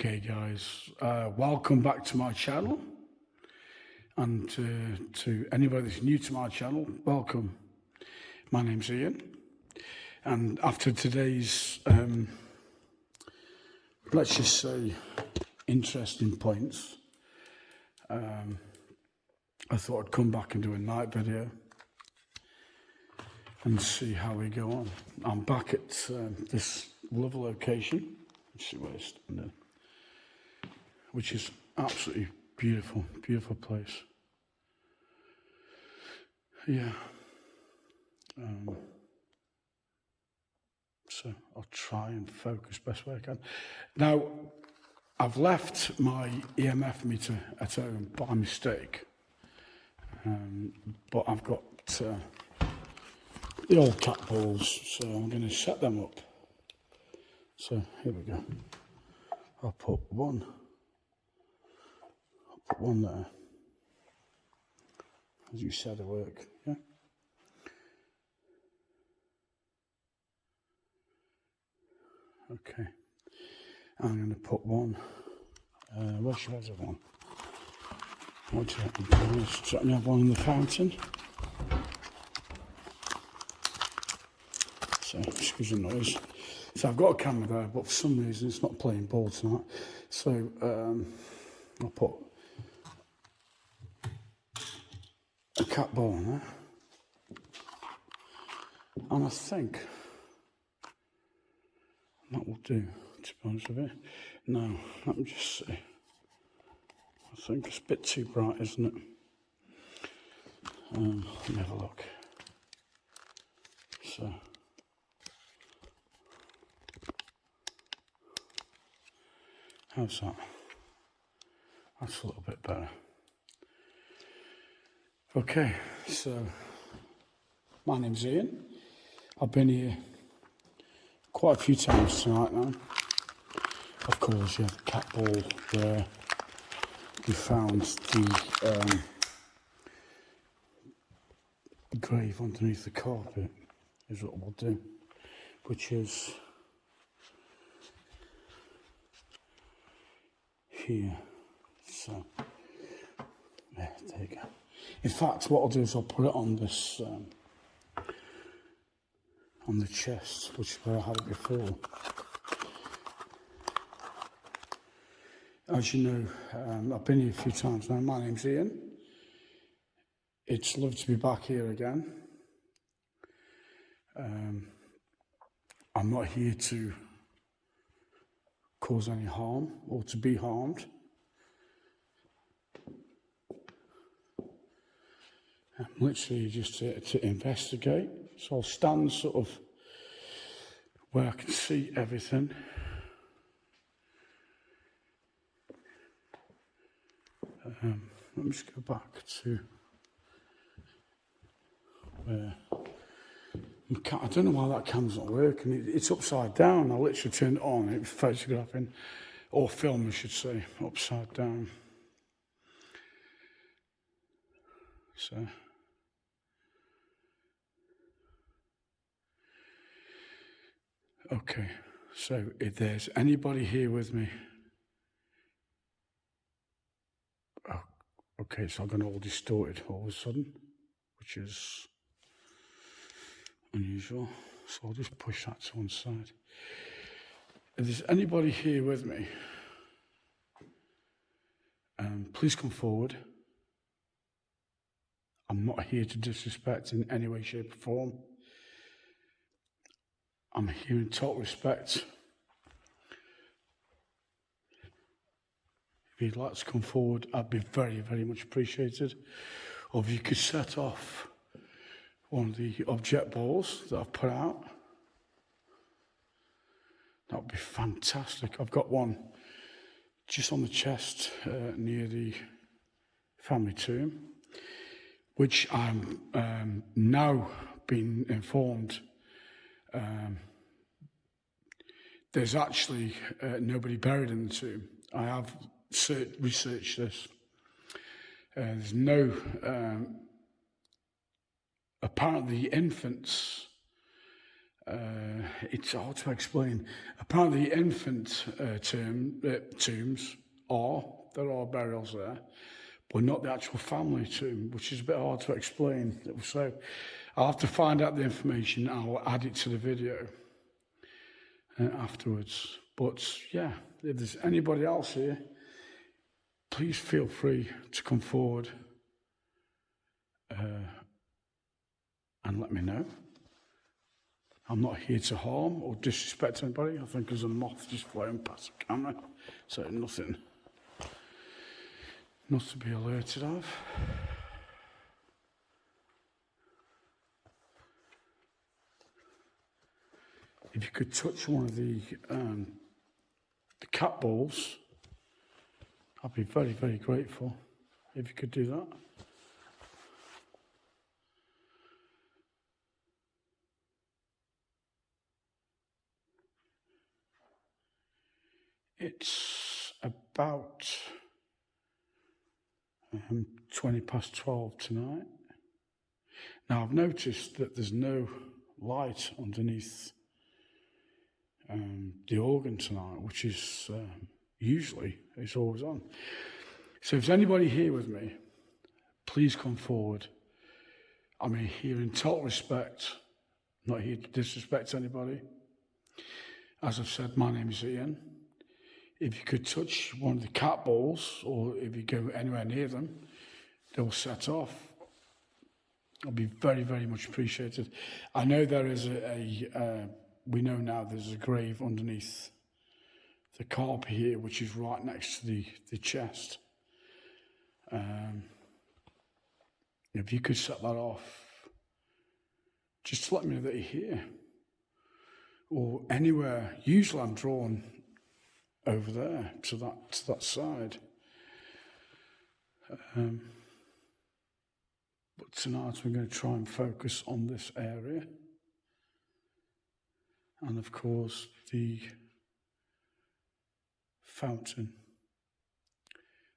Okay, guys, welcome back to my channel. And to anybody that's new to my channel, welcome. My name's Ian. And after today's, let's just say, interesting points, I thought I'd come back and do a night video and see how we go on. I'm back at this lovely location. Let's see where it's standing, which is absolutely beautiful, beautiful place. Yeah. So I'll try and focus best way I can. Now, I've left my EMF meter at home by mistake, but I've got the old cat balls, so I'm going to set them up. So here we go. I'll put one there. As you said, it work, yeah? Okay. I'm going to put one. Where should I have one? What do you reckon? Let me have one in the fountain. So, excuse the noise. So I've got a camera there, but for some reason it's not playing ball tonight. So I'll put a cat ball in there. And I think that will do, to be honest with you. Now, let me just see. I think it's a bit too bright, isn't it? Let me have a look. So, how's that? That's a little bit better. Okay, so my name's Ian. I've been here quite a few times tonight now. Of course, you have the cat ball there. You found the grave underneath the carpet, is what we'll do, which is here. So, there you go. In fact, what I'll do is I'll put it on this, on the chest, which is where I had it before. As you know, I've been here a few times now. My name's Ian. It's lovely to be back here again. I'm not here to cause any harm or to be harmed. I'm literally just here to investigate. So I'll stand sort of where I can see everything. Let me just go back to where I don't know why that camera's not working. It's upside down. I literally turned it on. It was photographing, or film, I should say, upside down. So, okay. So if there's anybody here with me, okay, so I've gone all distorted all of a sudden, which is unusual. So I'll just push that to one side. If there's anybody here with me, please come forward. I'm not here to disrespect in any way, shape, or form. I'm here in total respect. If you'd like to come forward, I'd be very, very much appreciated. Or if you could set off one of the object balls that I've put out, that would be fantastic. I've got one just on the chest near the family tomb, which I'm now being informed there's actually nobody buried in the tomb. I have researched this. There's no, apparently infants it's hard to explain. Apparently, infant tombs there are burials there, but not the actual family tomb, which is a bit hard to explain. So I'll have to find out the information. I'll add it to the video afterwards. But yeah, if there's anybody else here, please feel free to come forward and let me know. I'm not here to harm or disrespect anybody. I think there's a moth just flying past the camera, so nothing not to be alerted of. If you could touch one of the cat balls, I'd be very, very grateful if you could do that. It's about 12:20 tonight. Now I've noticed that there's no light underneath the organ tonight, which is usually it's always on. So if there's anybody here with me, please come forward. I'm here in total respect, not here to disrespect anybody. As I've said, my name is Ian. If you could touch one of the cat balls, or if you go anywhere near them, they'll set off. I'll be very, very much appreciated. I know there is we know now there's a grave underneath the carpet here, which is right next to the chest. If you could set that off, just to let me know that you're here. Or anywhere. Usually I'm drawn over there to that side. But tonight we're going to try and focus on this area. And of course the fountain,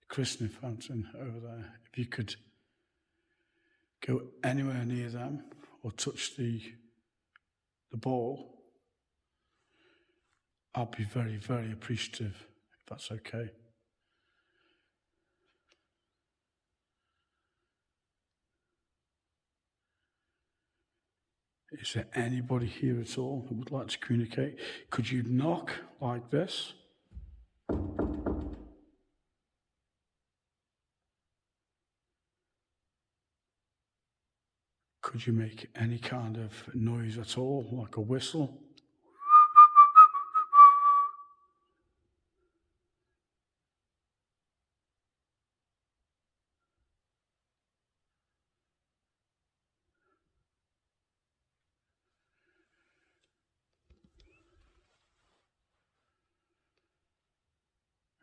the christening fountain over there. If you could go anywhere near them or touch the ball, I'd be very, very appreciative, if that's okay. Is there anybody here at all who would like to communicate? Could you knock like this? Could you make any kind of noise at all, like a whistle?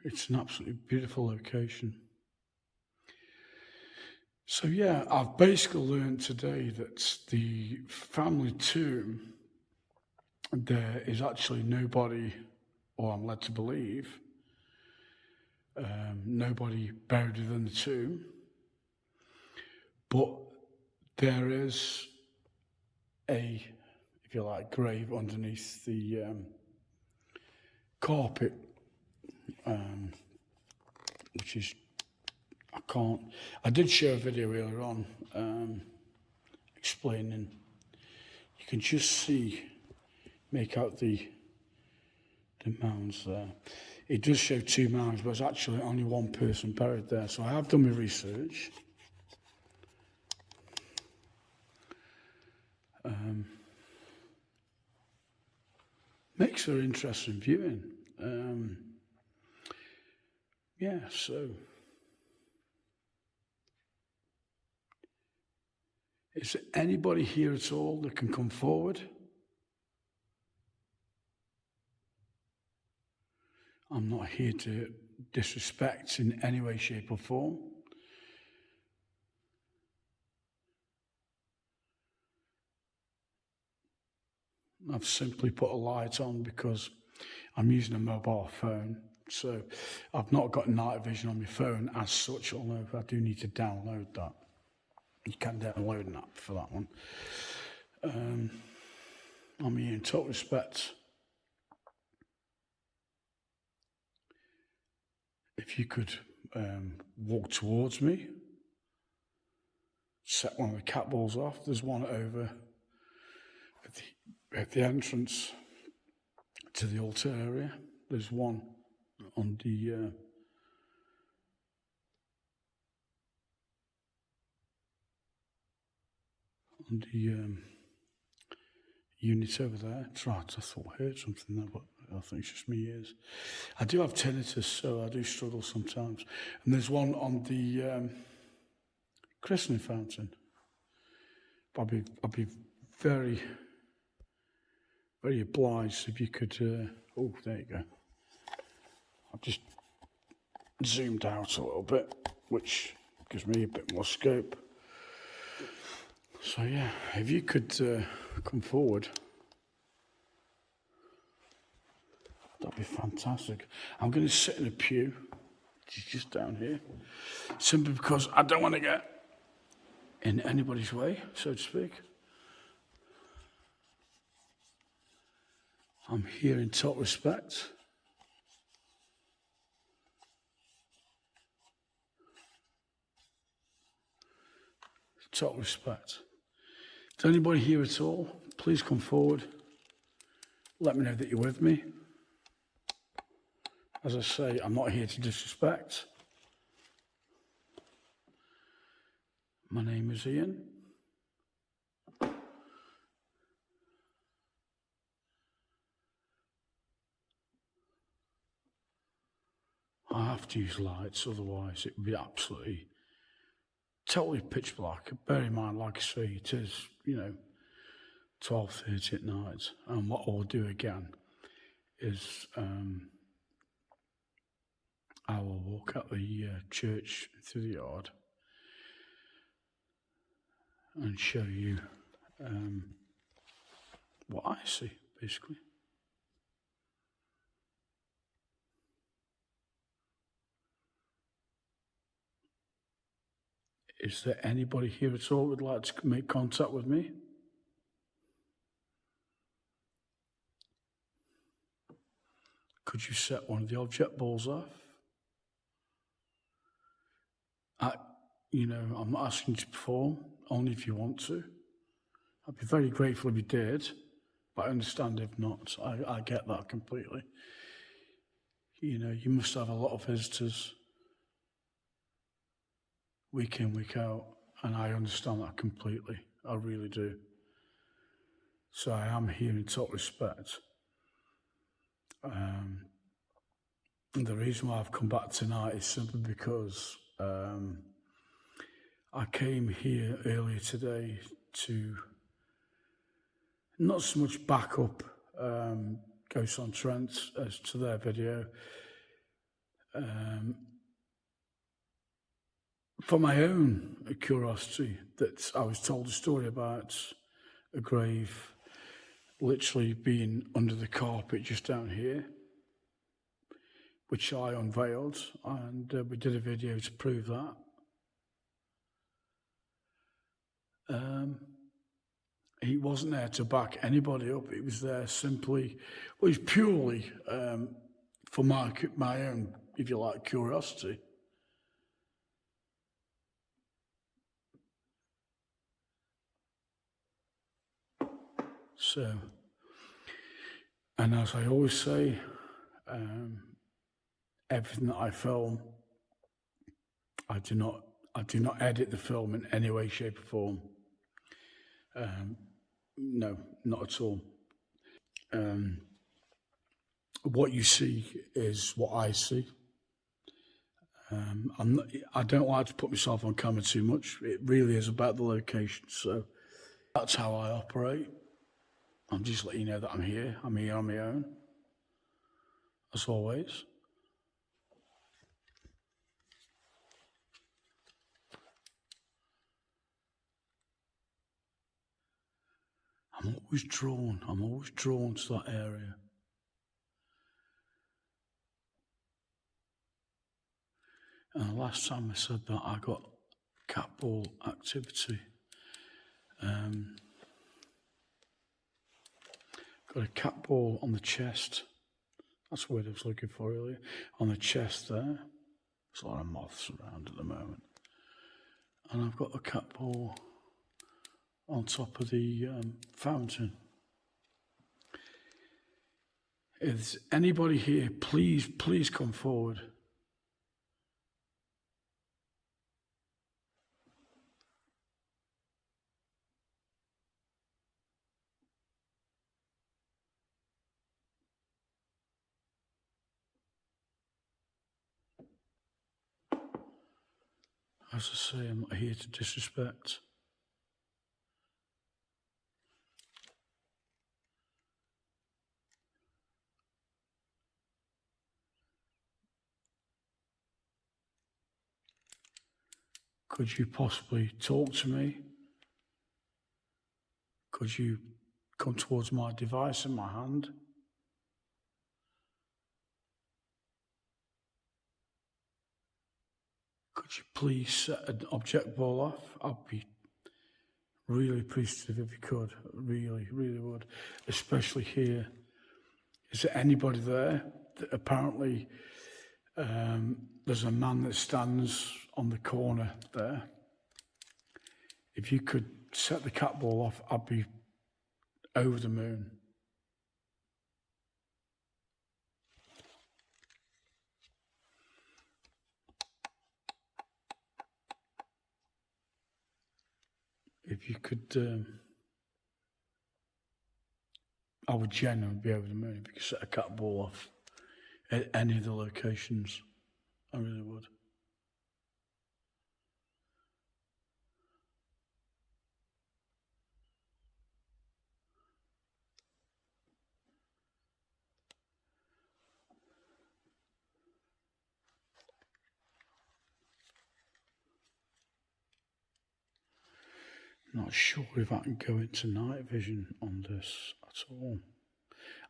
It's an absolutely beautiful location. So yeah, I've basically learned today that the family tomb, there is actually nobody, or I'm led to believe, nobody buried within the tomb, but there is a, if you like, grave underneath the carpet, which is, I did share a video earlier on explaining, you can just see, make out the mounds there. It does show 2 mounds, but there's actually only one person buried there. So I have done my research. Makes for interesting viewing. Yeah, so is there anybody here at all that can come forward? I'm not here to disrespect in any way, shape or form. I've simply put a light on because I'm using a mobile phone. So I've not got night vision on my phone as such, although I do need to download that. You can download an app for that one. I'm here in total respect. If you could walk towards me, set one of the cat balls off. There's one over at the entrance to the altar area. There's one on the unit over there. It's right, I thought I heard something there, but I think it's just my ears. I do have tinnitus, so I do struggle sometimes. And there's one on the christening fountain. I'd be very, very obliged if you could. Oh, there you go. I've just zoomed out a little bit, which gives me a bit more scope. So yeah, if you could come forward, that'd be fantastic. I'm going to sit in a pew, which is just down here, simply because I don't want to get in anybody's way, so to speak. I'm here in total respect. Total respect. Is anybody here at all? Please come forward. Let me know that you're with me. As I say, I'm not here to disrespect. My name is Ian. I have to use lights, otherwise it would be absolutely, totally pitch black. Bear in mind, like I say, it is, 12:30 at night. And what I'll do again is I will walk out the church through the yard and show you what I see, basically. Is there anybody here at all who would like to make contact with me? Could you set one of the object balls off? I'm not asking you to perform, only if you want to. I'd be very grateful if you did, but I understand if not. I get that completely. You must have a lot of visitors week in, week out, and I understand that completely. I really do. So I am here in total respect. And the reason why I've come back tonight is simply because I came here earlier today to not so much back up Ghosts on Trent as to their video. For my own curiosity, that I was told a story about a grave literally being under the carpet just down here, which I unveiled, and we did a video to prove that. He wasn't there to back anybody up. He was there simply, well, he's purely for my own, if you like, curiosity. So, and as I always say, everything that I film, I do not edit the film in any way, shape, or form. No, not at all. What you see is what I see. I don't like to put myself on camera too much. It really is about the location. So that's how I operate. I'm just letting you know that I'm here. I'm here on my own, as always. I'm always drawn to that area. And the last time I said that, I got cat ball activity. Got a cat ball on the chest. That's the word I was looking for earlier. On the chest there. There's a lot of moths around at the moment. And I've got a cat ball on top of the fountain. If there's anybody here, please come forward. As I say, I'm not here to disrespect. Could you possibly talk to me? Could you come towards my device in my hand? Could you please set an object ball off? I'd be really appreciative if you could. Really would. Especially here. Is there anybody there? Apparently, there's a man that stands on the corner there. If you could set the cat ball off, I'd be over the moon. If you could, I would genuinely be over the moon if you could set a cat ball off at any of the locations. I really would. Not sure if I can go into night vision on this at all.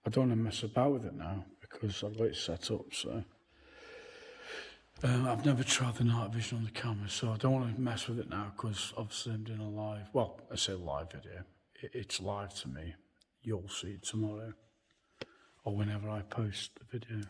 I don't want to mess about with it now because I've got it set up, so. I've never tried the night vision on the camera, so I don't want to mess with it now because obviously I'm doing a live, well, I say live video. It's live to me. You'll see it tomorrow or whenever I post the video.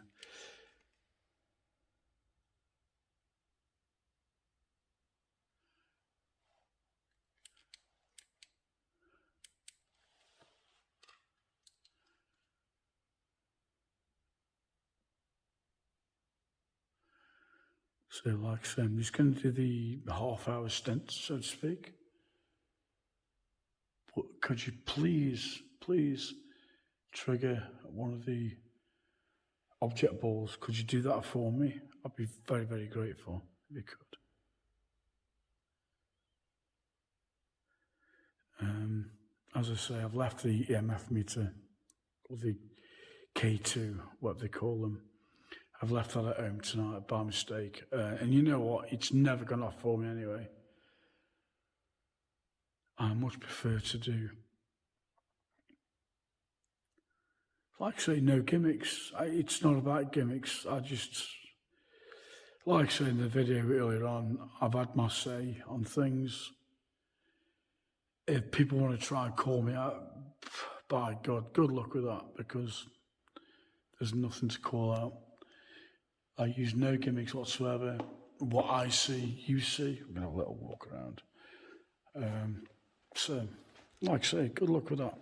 So like I say, I'm just going to do the half-hour stint, so to speak. But could you please trigger one of the object balls? Could you do that for me? I'd be very grateful if you could. As I say, I've left the EMF meter, or the K2, what they call them. I've left that at home tonight by mistake. And you know what? It's never gone off for me anyway. I much prefer to do, like I say, no gimmicks. It's not about gimmicks. I just, like I say in the video earlier on, I've had my say on things. If people want to try and call me out, by God, good luck with that, because there's nothing to call out. I use no gimmicks whatsoever. What I see, you see. I'm going to have a little walk around. So, like I say, good luck with that.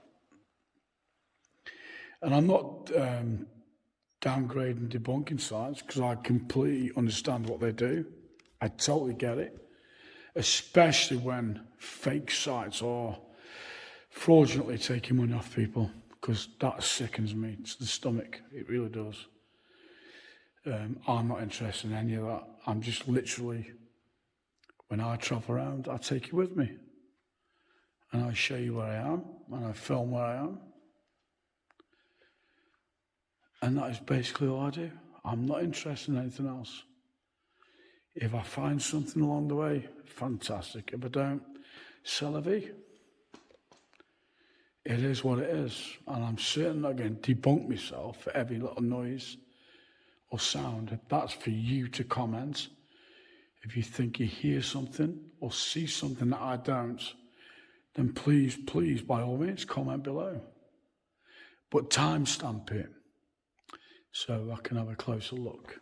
And I'm not downgrading, debunking sites, because I completely understand what they do. I totally get it. Especially when fake sites are fraudulently taking money off people, because that sickens me to the stomach. It really does. I'm not interested in any of that. I'm just literally, when I travel around, I take you with me. And I show you where I am, and I film where I am. And that is basically all I do. I'm not interested in anything else. If I find something along the way, fantastic. If I don't, c'est la vie. It is what it is. And I'm certainly not going to debunk myself for every little noise or sound. That's for you to comment. If you think you hear something or see something that I don't, then please, by all means, comment below. but timestamp it so I can have a closer look.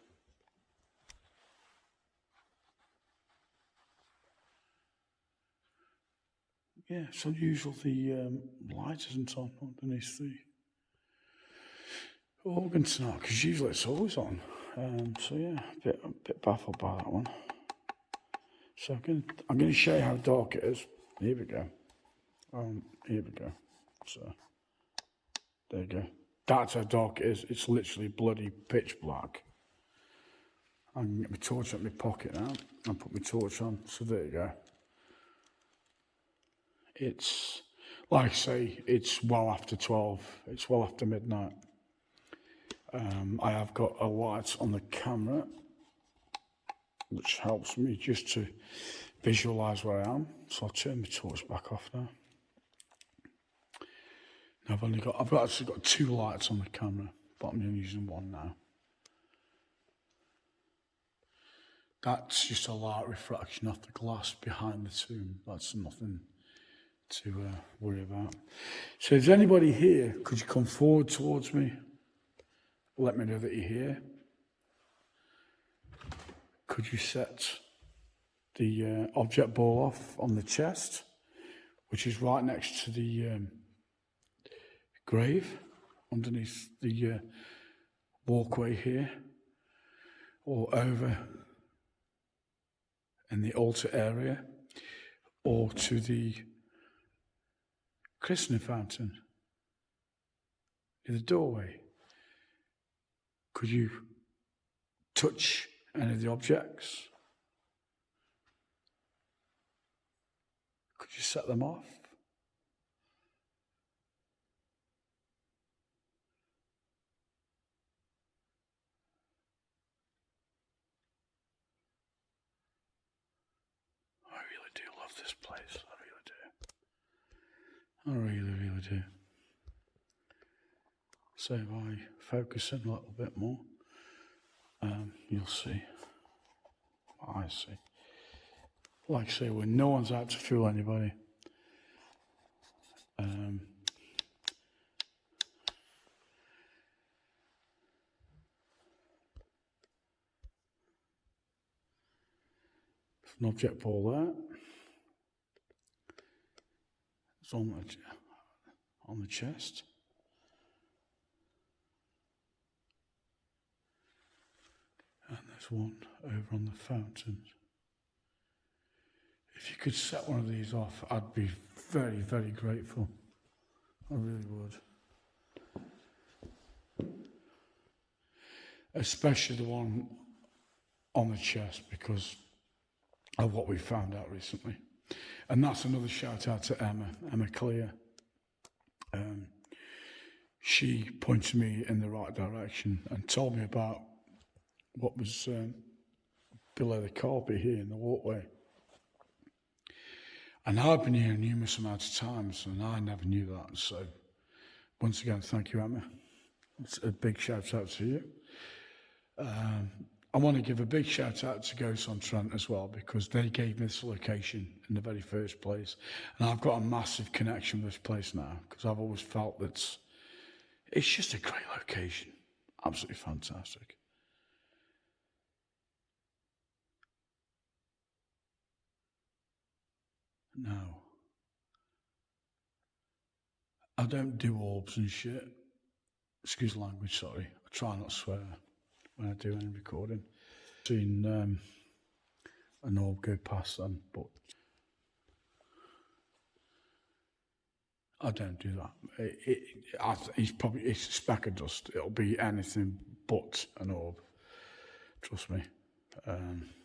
Yeah, it's unusual the light isn't on underneath the organ tonight, because usually it's always on. So yeah, a bit baffled by that one. So I'm going to show you how dark it is. Here we go. Here we go. So there you go. That's how dark it is. It's literally bloody pitch black. I can get my torch out of my pocket now and put my torch on. So there you go. It's, like I say, it's well after 12. It's well after midnight. I have got a light on the camera, which helps me just to visualise where I am. So I'll turn my torch back off now. I've actually got 2 lights on the camera, but I'm only using one now. That's just a light refraction off the glass behind the tomb. That's nothing to worry about. So if there's anybody here, could you come forward towards me? Let me know that you're here. Could you set the object ball off on the chest, which is right next to the grave, underneath the walkway here, or over in the altar area, or to the christening fountain in the doorway? Could you touch any of the objects? Could you set them off? I really do love this place. I really do. I really, really do. So if I focus in a little bit more, you'll see what I see. Like I say, when no one's out to fool anybody, there's an object ball there. It's on the chest. And there's one over on the fountain. If you could set one of these off, I'd be very, very grateful. I really would. Especially the one on the chest, because of what we found out recently. And that's another shout out to Emma Clear. She pointed me in the right direction and told me about what was below the carpet here in the walkway. And I've been here numerous amounts of times, and I never knew that. So, once again, thank you, Emma. It's a big shout out to you. I want to give a big shout out to Ghosts on Trent as well, because they gave me this location in the very first place. And I've got a massive connection with this place now, because I've always felt that it's just a great location. Absolutely fantastic. No. I don't do orbs and shit. Excuse the language, sorry. I try not to swear when I do any recording. I've seen an orb go past them, but I don't do that. It's a speck of dust. It'll be anything but an orb. Trust me.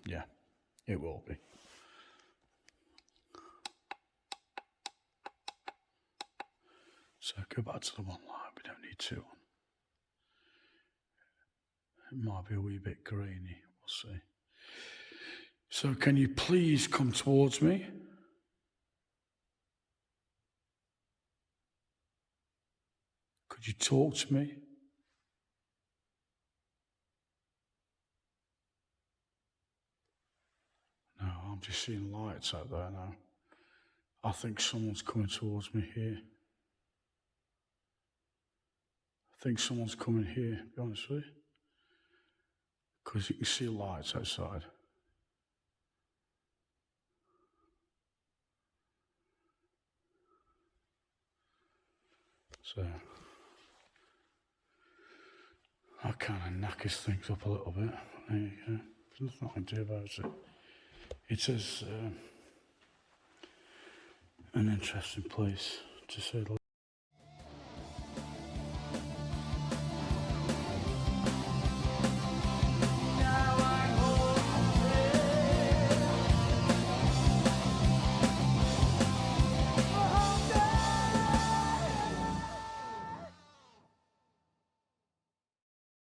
Yeah, it will be. So go back to the one light. We don't need 2 on. It might be a wee bit grainy. We'll see. So can you please come towards me? Could you talk to me? No, I'm just seeing lights out there now. I think someone's coming towards me here. think someone's coming here, to be honest with you. Because you can see lights outside. So that kind of knackers things up a little bit. There you go. There's nothing I can do about it. It is an interesting place, to say the least.